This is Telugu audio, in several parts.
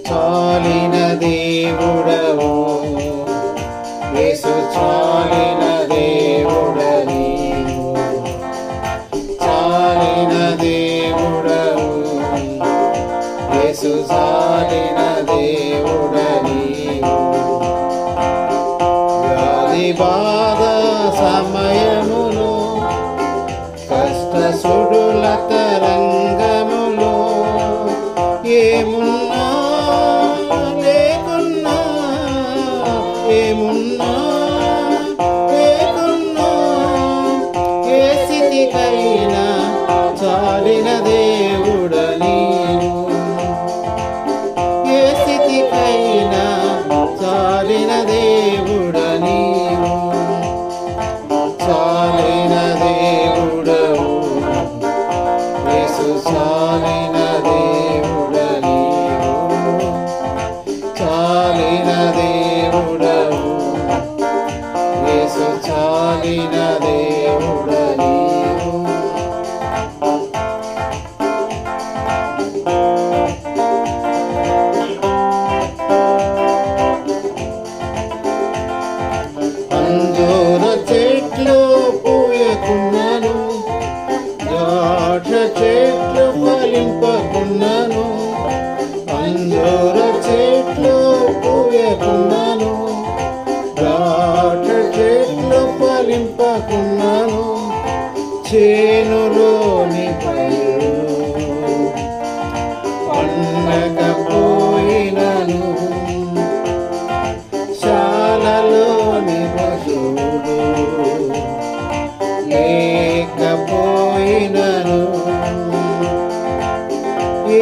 చాలిన దేవుడవు యేసు, చాలిన దేవుడని, చాలిన దేవుడవు యేసు, చాలిన దేవుడని. వ్యాధి బాధ సమయములో, కష్ట సుడుల తరంగములో, ఏమున్నా లేకున్నా, ఏమున్నా లేకున్నా, ఏ స్థితికైనా చాలిన దేవుడని, ఏ స్థితికైనా చాలిన దేవుడని, చాలిన దేవుడవు యేసు, చాలిన దేవుడని, చాలిన దేవుడవు యేసు, చాలిన దేవుడని. అంజూర చెట్లు పూయకున్నాను, ద్రాక్ష చెట్లు ఫలింపకున్నాను, అంజూర చెట్లు పూయకున్నాను, ద్రాక్ష చెట్లు ఫలింపకున్నాను, చేనులోని పైరు పండకపోయినను, శాలలోని పశువులు లేకపోయినను,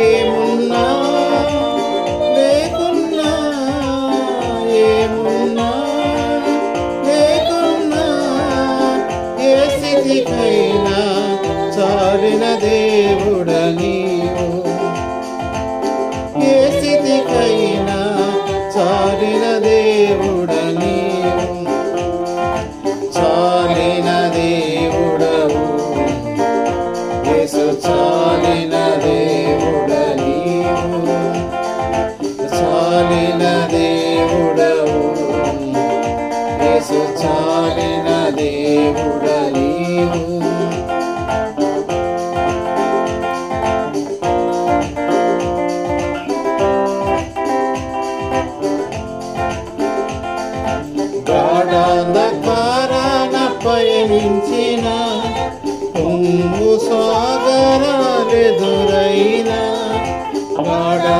ఏమున్నా లేకున్నా, ఏమున్నా లేకున్నా, ఏ స్థితికైనా చాలిన దేవుడని, ఏ స్థితికైనా చాలిన దేవుడని, చాలిన దేవుడవు యేసు, చాలిన దేవుడని, చాలిన దేవుడవు యేసు, చాలిన దేవుడని. గాఢాంధకారాన పయనించి